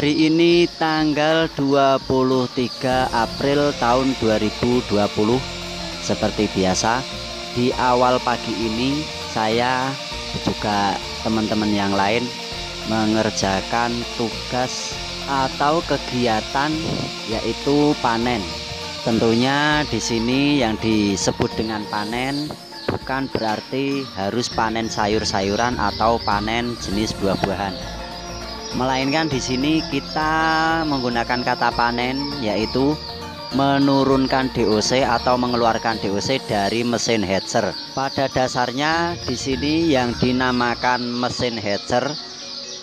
Hari ini tanggal 23 April tahun 2020. Seperti biasa, di awal pagi ini saya juga teman-teman yang lain mengerjakan tugas atau kegiatan yaitu panen. Tentunya di sini yang disebut dengan panen bukan berarti harus panen sayur-sayuran atau panen jenis buah-buahan. Melainkan di sini kita menggunakan kata panen yaitu menurunkan DOC atau mengeluarkan DOC dari mesin hatcher. Pada dasarnya di sini yang dinamakan mesin hatcher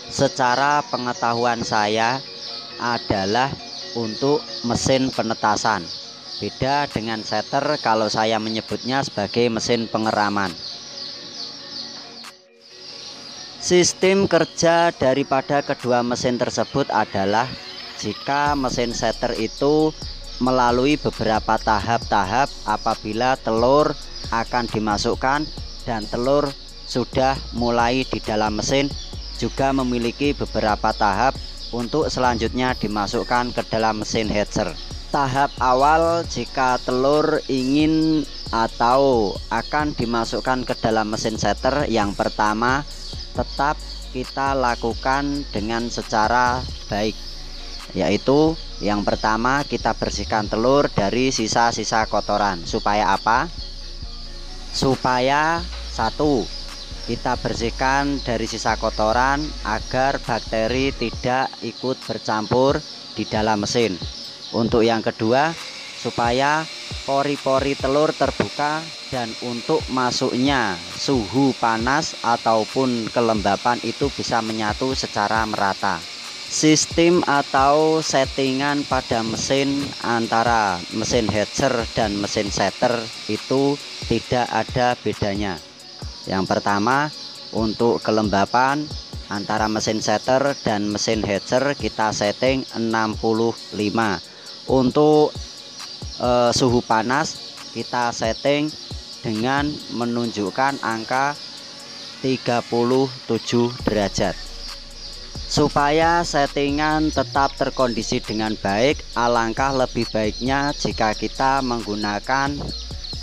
secara pengetahuan saya adalah untuk mesin penetasan. Beda dengan setter kalau saya menyebutnya sebagai mesin pengeraman. Sistem kerja daripada kedua mesin tersebut adalah jika mesin setter itu melalui beberapa tahap-tahap apabila telur akan dimasukkan dan telur sudah mulai di dalam mesin, juga memiliki beberapa tahap untuk selanjutnya dimasukkan ke dalam mesin hatcher. Tahap awal jika telur ingin atau akan dimasukkan ke dalam mesin setter, yang pertama tetap kita lakukan dengan secara baik, yaitu yang pertama kita bersihkan telur dari sisa-sisa kotoran. Supaya apa? Supaya satu, kita bersihkan dari sisa kotoran agar bakteri tidak ikut bercampur di dalam mesin. Untuk yang kedua, supaya pori-pori telur terbuka dan untuk masuknya suhu panas ataupun kelembapan itu bisa menyatu secara merata. Sistem atau settingan pada mesin antara mesin hatcher dan mesin setter itu tidak ada bedanya. Yang pertama, untuk kelembapan antara mesin setter dan mesin hatcher kita setting 65. Untuk suhu panas kita setting dengan menunjukkan angka 37 derajat. Supaya settingan tetap terkondisi dengan baik, alangkah lebih baiknya jika kita menggunakan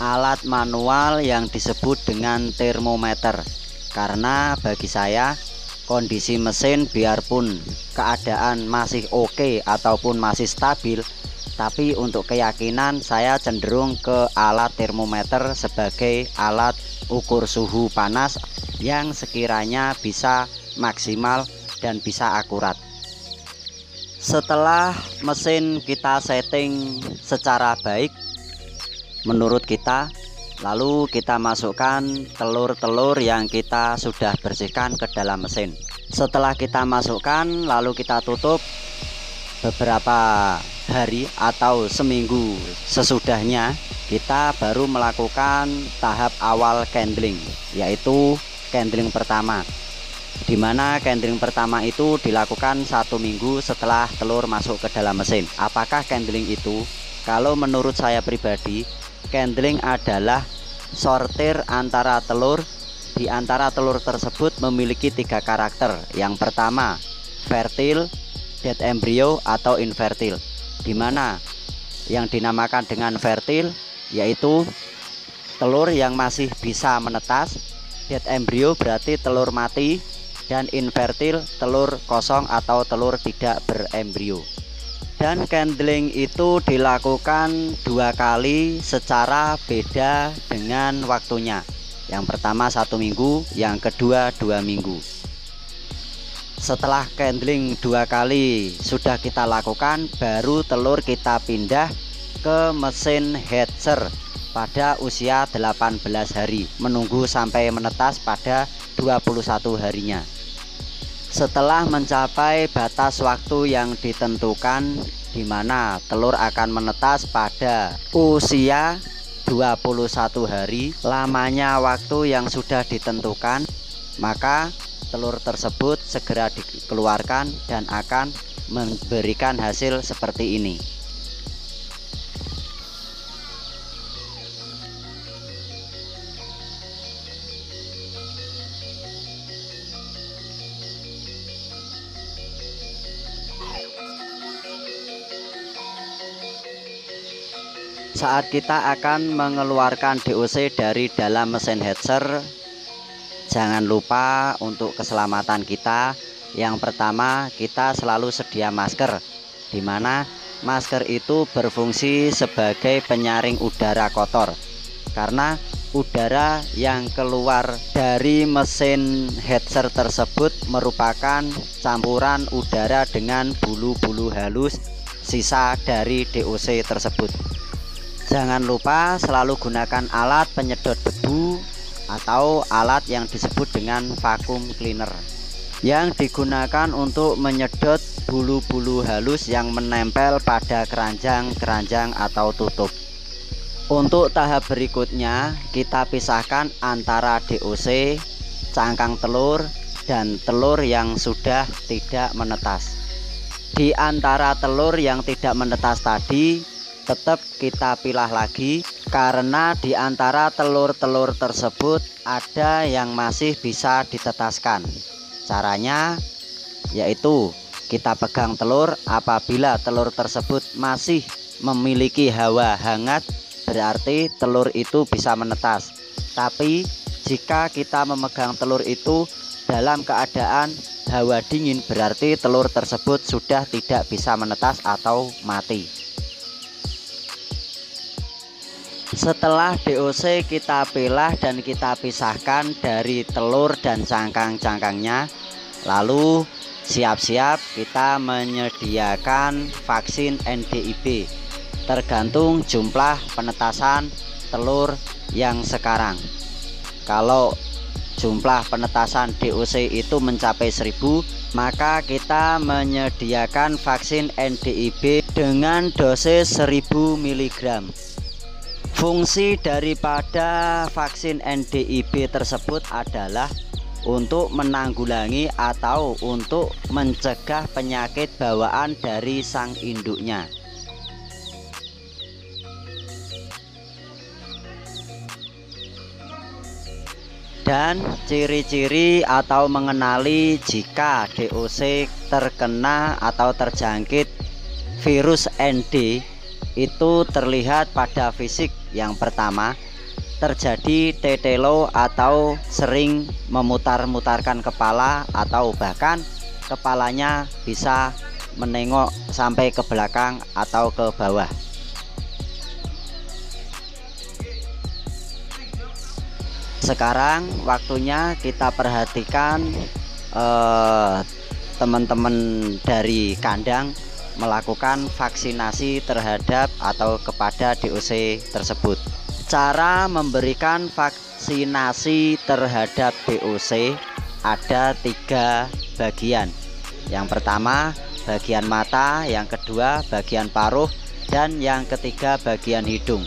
alat manual yang disebut dengan termometer. Karena bagi saya kondisi mesin biarpun keadaan masih oke ataupun masih stabil, tapi untuk keyakinan saya cenderung ke alat termometer sebagai alat ukur suhu panas yang sekiranya bisa maksimal dan bisa akurat. Setelah mesin kita setting secara baik menurut kita, lalu kita masukkan telur-telur yang kita sudah bersihkan ke dalam mesin. Setelah kita masukkan lalu kita tutup. Beberapa hari atau seminggu sesudahnya kita baru melakukan tahap awal candling, yaitu candling pertama, dimana candling pertama itu dilakukan 1 minggu setelah telur masuk ke dalam mesin. Apakah candling itu? Kalau menurut saya pribadi, candling adalah sortir antara telur. Di antara telur tersebut memiliki 3 karakter. Yang pertama, fertile, dead embryo atau infertil, dimana yang dinamakan dengan fertil yaitu telur yang masih bisa menetas, dead embryo berarti telur mati, dan infertil telur kosong atau telur tidak berembrio. Dan candling itu dilakukan 2 kali secara beda dengan waktunya. Yang pertama 1 minggu, yang kedua 2 minggu. Setelah candling 2 kali sudah kita lakukan, baru telur kita pindah ke mesin hatcher pada usia 18 hari, menunggu sampai menetas pada 21 harinya. Setelah mencapai batas waktu yang ditentukan, di mana telur akan menetas pada usia 21 hari, lamanya waktu yang sudah ditentukan, maka telur tersebut segera dikeluarkan dan akan memberikan hasil seperti ini. Saat kita akan mengeluarkan DOC dari dalam mesin hatcher, jangan lupa untuk keselamatan kita. Yang pertama, kita selalu sedia masker, di mana masker itu berfungsi sebagai penyaring udara kotor, karena udara yang keluar dari mesin hatcher tersebut merupakan campuran udara dengan bulu-bulu halus sisa dari DOC tersebut. Jangan lupa selalu gunakan alat penyedot debu atau alat yang disebut dengan vacuum cleaner, yang digunakan untuk menyedot bulu-bulu halus yang menempel pada keranjang-keranjang atau tutup. Untuk tahap berikutnya, kita pisahkan antara DOC, cangkang telur, dan telur yang sudah tidak menetas. Di antara telur yang tidak menetas tadi, tetap kita pilah lagi, karena di antara telur-telur tersebut ada yang masih bisa ditetaskan. Caranya yaitu kita pegang telur, apabila telur tersebut masih memiliki hawa hangat, berarti telur itu bisa menetas. Tapi jika kita memegang telur itu dalam keadaan hawa dingin, berarti telur tersebut sudah tidak bisa menetas atau mati. Setelah DOC kita pilah dan kita pisahkan dari telur dan cangkang-cangkangnya, lalu siap-siap kita menyediakan vaksin NDIB tergantung jumlah penetasan telur yang sekarang. Kalau jumlah penetasan DOC itu mencapai 1000, maka kita menyediakan vaksin NDIB dengan dosis 1000 mg. Fungsi daripada vaksin NDIB tersebut adalah untuk menanggulangi atau untuk mencegah penyakit bawaan dari sang induknya. Dan ciri-ciri atau mengenali jika DOC terkena atau terjangkit virus ND itu terlihat pada fisik. Yang pertama, terjadi tetelo atau sering memutar-mutarkan kepala, atau bahkan kepalanya bisa menengok sampai ke belakang atau ke bawah. Sekarang waktunya kita perhatikan teman-teman dari kandang melakukan vaksinasi terhadap atau kepada DOC tersebut. Cara memberikan vaksinasi terhadap DOC ada 3 bagian. Yang pertama bagian mata, yang kedua bagian paruh, dan yang ketiga bagian hidung.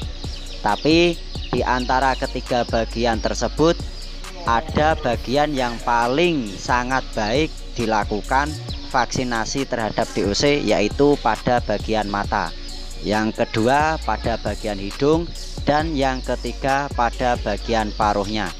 Tapi di antara ketiga bagian tersebut ada bagian yang paling sangat baik dilakukan vaksinasi terhadap DOC, yaitu pada bagian mata, yang kedua pada bagian hidung, dan yang ketiga pada bagian paruhnya.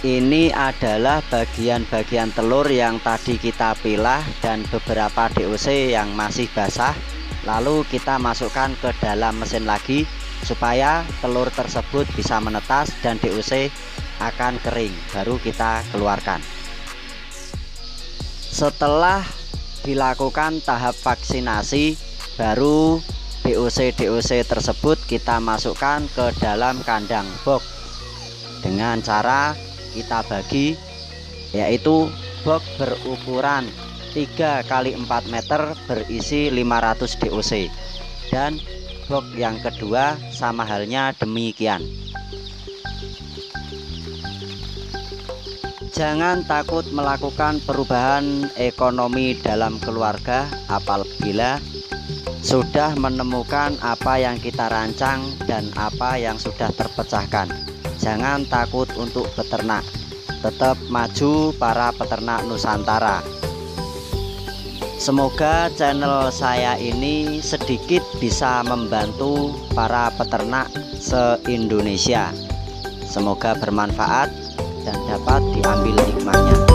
Ini adalah bagian-bagian telur yang tadi kita pilah dan beberapa DOC yang masih basah, lalu kita masukkan ke dalam mesin lagi supaya telur tersebut bisa menetas dan DOC akan kering, baru kita keluarkan. Setelah dilakukan tahap vaksinasi, baru DOC tersebut kita masukkan ke dalam kandang box dengan cara kita bagi, yaitu box berukuran 3 x 4 meter berisi 500 DOC, dan box yang kedua sama halnya demikian. Jangan takut melakukan perubahan ekonomi dalam keluarga apabila sudah menemukan apa yang kita rancang dan apa yang sudah terpecahkan. Jangan takut untuk beternak, tetap maju para peternak Nusantara. Semoga channel saya ini sedikit bisa membantu para peternak se-Indonesia. Semoga bermanfaat dan dapat diambil hikmahnya.